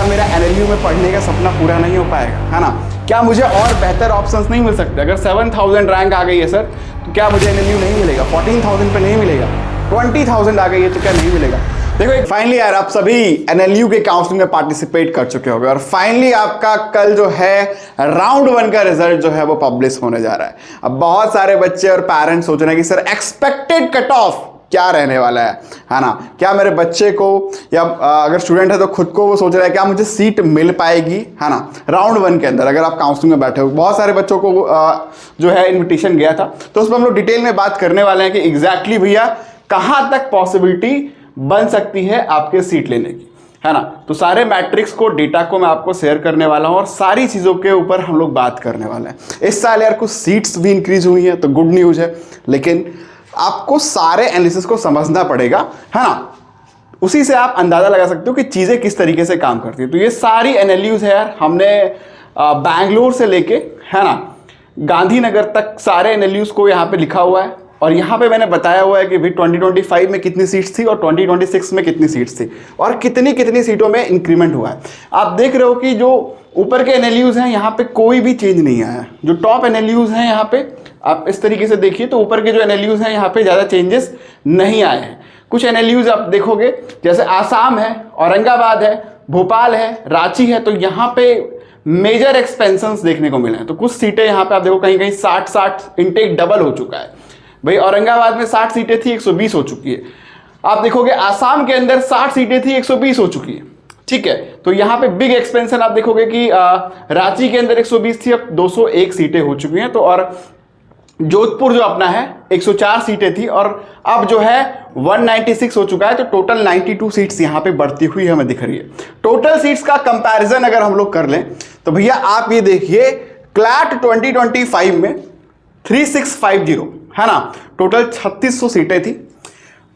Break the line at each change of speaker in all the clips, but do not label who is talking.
मेरा एनएलयू में पढ़ने का सपना पूरा नहीं हो पाएगा, है ना? क्या मुझे और बेहतर ऑप्शंस नहीं मिल सकते? अगर 7000 रैंक आ गई है सर तो क्या मुझे एनएलयू नहीं मिलेगा? 14000 पे नहीं मिलेगा? 20000 आ गई है तो क्या नहीं मिलेगा? देखो फाइनली यार आप सभी एनएलयू के काउंसलिंग में पार्टिसिपेट कर चुके होंगे और फाइनली आपका कल जो है राउंड 1 का रिजल्ट जो है वो पब्लिश होने जा रहा है। अब बहुत सारे बच्चे और पेरेंट्स सोच रहे हैं कि सर एक्सपेक्टेड कट ऑफ क्या रहने वाला है ना? क्या मेरे बच्चे को या अगर स्टूडेंट है तो खुद को वो सोच रहा है क्या मुझे सीट मिल पाएगी, है ना? राउंड 1 के अंदर अगर आप काउंसलिंग में बैठे हो, बहुत सारे बच्चों को जो है इन्विटेशन गया था, तो उसमें हम लोग डिटेल में बात करने वाले हैं कि एग्जैक्टली भैया कहाँ तक पॉसिबिलिटी बन सकती है आपके सीट लेने की, है ना? तो सारे मैट्रिक्स को, डेटा को मैं आपको शेयर करने वाला हूं और सारी चीज़ों के ऊपर हम लोग बात करने वाले हैं। इस साल यार कुछ सीट्स भी इंक्रीज हुई हैं तो गुड न्यूज़ है, लेकिन आपको सारे एनालिसिस को समझना पड़ेगा, है ना? उसी से आप अंदाजा लगा सकते हो कि चीज़ें किस तरीके से काम करती है। तो ये सारी एनालिसिस है यार, हमने बैंगलोर से लेके, है ना, गांधीनगर तक सारे एनालिसिस को यहाँ पे लिखा हुआ है और यहाँ पे मैंने बताया हुआ है कि भाई 2025 में कितनी सीट्स थी और 2026 में कितनी सीट्स थी और कितनी सीटों में इंक्रीमेंट हुआ है। आप देख रहे हो कि जो ऊपर के एनालिसिस हैं यहाँ पे कोई भी चेंज नहीं आया है। जो टॉप एनालिसिस हैं यहाँ पे आप इस तरीके से देखिए तो ऊपर के जो एनालिसिस हैं यहाँ पे ज़्यादा चेंजेस नहीं आए हैं। कुछ एनालिसिस आप देखोगे जैसे आसाम है, औरंगाबाद है, भोपाल है, रांची है, तो यहाँ पे मेजर एक्सपेंशंस देखने को मिले हैं। तो कुछ सीटें यहाँ पे आप देखो कहीं कहीं 60 इनटेक डबल हो चुका है। भाई औरंगाबाद में 60 सीटें थी 120 हो चुकी है। आप देखोगे आसाम के अंदर 60 सीटें थी 120 हो चुकी है, ठीक है? तो यहाँ पे बिग एक्सपेंशन आप देखोगे कि रांची के अंदर 120 थी, अब 201 सीटें हो चुकी हैं। तो और जोधपुर जो अपना है 104 सीटें थी और अब जो है 196 हो चुका है। तो टोटल 92 सीट्स यहाँ पे बढ़ती हुई हमें दिख रही है। टोटल सीट्स का कंपैरिजन अगर हम लोग कर लें तो भैया आप ये देखिए क्लैट 2025 में 3650, है ना, टोटल 3600 सीटें थी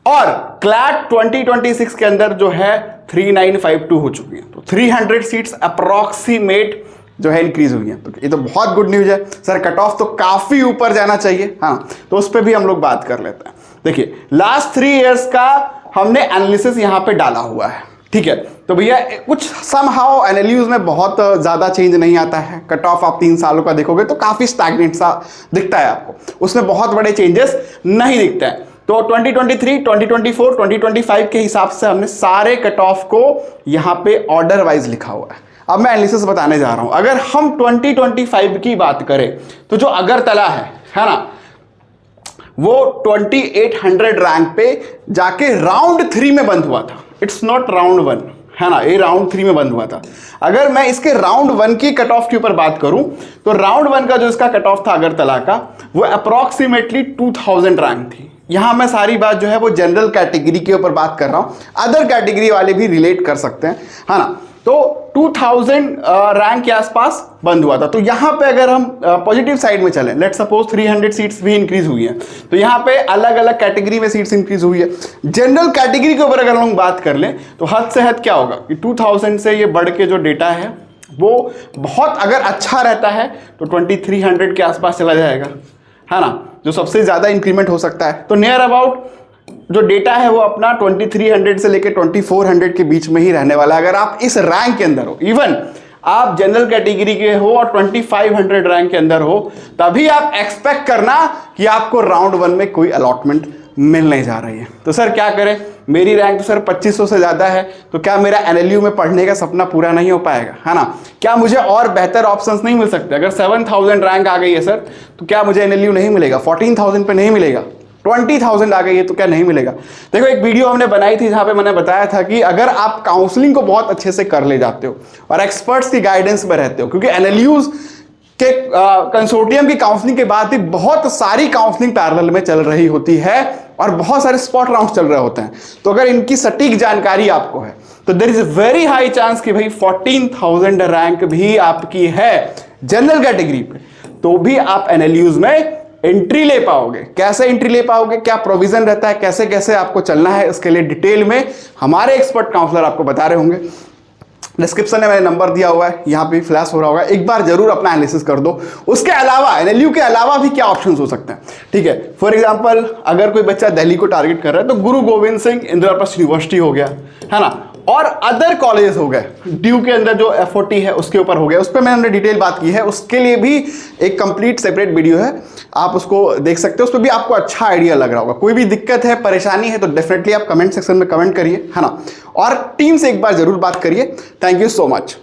और क्लैट 2026 के अंदर जो है 3952 हो चुकी है। तो 300 सीट्स अप्रॉक्सीमेट जो है इंक्रीज हुई है। तो ये तो बहुत गुड न्यूज है सर। कट ऑफ तो काफी ऊपर जाना चाहिए, हाँ, तो उस पर भी हम लोग बात कर लेते हैं। देखिए लास्ट 3 इयर्स का हमने एनालिसिस यहाँ पे डाला हुआ है, ठीक है? तो भैया कुछ समहाउ एनालिसिस में बहुत ज़्यादा चेंज नहीं आता है। कट ऑफ आप 3 सालों का देखोगे तो काफ़ी स्टैग्नेंट सा दिखता है आपको, उसमें बहुत बड़े चेंजेस नहीं दिखते हैं। तो 2023, 2024, 2025 के हिसाब से हमने सारे कट ऑफ को यहाँ पे ऑर्डर वाइज लिखा हुआ है। अब मैं एनालिसिस बताने जा रहा हूँ। अगर हम 2025 की बात करें तो जो अगरतला है ना, वो 2800 रैंक पे जाके राउंड 3 में बंद हुआ था। इट्स नॉट राउंड 1, है ना, ये राउंड 3 में बंद हुआ था। अगर मैं इसके राउंड 1 की कट ऑफ के ऊपर बात करूं तो राउंड 1 का जो इसका कट ऑफ था अगरतला का, वो अप्रॉक्सीमेटली 2000 रैंक थी। यहां मैं सारी बात जो है वो जनरल कैटेगरी के ऊपर बात कर रहा हूं, अदर कैटेगरी वाले भी रिलेट कर सकते हैं, है ना। तो 2000 रैंक के आसपास बंद हुआ था। तो यहाँ पे अगर हम पॉजिटिव साइड में चलें, लेट सपोज 300 सीट्स भी इंक्रीज हुई हैं, तो यहाँ पे अलग अलग कैटेगरी में सीट्स इंक्रीज हुई है। जनरल कैटेगरी के ऊपर अगर हम बात कर लें तो हद से हद क्या होगा कि 2000 से ये बढ़ के जो डेटा है वो बहुत अगर अच्छा रहता है तो 2300 के आसपास चला जाएगा, है ना, जो सबसे ज़्यादा इंक्रीमेंट हो सकता है। तो नियर अबाउट जो डेटा है वो अपना 2300 से लेकर 2400 के बीच में ही रहने वाला है। अगर आप इस रैंक के अंदर हो, इवन आप जनरल कैटेगरी के हो और 2500 रैंक के अंदर हो, तभी आप एक्सपेक्ट करना कि आपको राउंड 1 में कोई अलॉटमेंट मिलने जा रही है। तो सर क्या करें? मेरी रैंक तो सर 2500 से ज़्यादा है, तो क्या मेरा एनएलयू में पढ़ने का सपना पूरा नहीं हो पाएगा, है ना? क्या मुझे और बेहतर ऑप्शंस नहीं मिल सकते? अगर 7000 रैंक आ गई है सर तो क्या मुझे एनएलयू नहीं मिलेगा? 14000 पे नहीं मिलेगा? 20000 आ गई है तो क्या नहीं मिलेगा? देखो एक वीडियो हमने बनाई थी जहां पे मैंने बताया था कि अगर आप काउंसलिंग को बहुत अच्छे से कर ले जाते हो और एक्सपर्ट्स की गाइडेंस में रहते हो, क्योंकि एनएलयूज के कंसोर्टियम की काउंसलिंग के बाद भी बहुत सारी काउंसलिंग पैरेलल में चल रही होती है और बहुत सारे स्पॉट राउंड्स चल रहे होते हैं। तो अगर इनकी सटीक जानकारी आपको है तो there is a very high chance कि भाई 14000 रैंक भी आपकी है जनरल कैटेगरी पे, तो भी आप एनएलयूज में एंट्री ले पाओगे। कैसे एंट्री ले पाओगे, क्या प्रोविजन रहता है, कैसे कैसे आपको चलना है, इसके लिए डिटेल में हमारे एक्सपर्ट काउंसलर आपको बता रहे होंगे। डिस्क्रिप्शन में मैंने नंबर दिया हुआ है, यहाँ पे फ्लैश हो रहा होगा, एक बार जरूर अपना एनालिसिस कर दो। उसके अलावा एनएलयू के अलावा भी क्या ऑप्शंस हो सकते हैं, ठीक है? फॉर एग्जांपल अगर कोई बच्चा दिल्ली को टारगेट कर रहा है तो गुरु गोविंद सिंह इंदिरा प्रस्थ यूनिवर्सिटी हो गया, है ना, और अदर कॉलेजेस हो गए, ड्यू के अंदर जो F40 है उसके ऊपर हो गया, उस पर मैंने डिटेल बात की है, उसके लिए भी एक कंप्लीट सेपरेट वीडियो है, आप उसको देख सकते हो, उस पर भी आपको अच्छा आइडिया लग रहा होगा। कोई भी दिक्कत है, परेशानी है तो डेफिनेटली आप कमेंट सेक्शन में कमेंट करिए, है ना, और टीम से एक बार जरूर बात करिए। Thank you so much.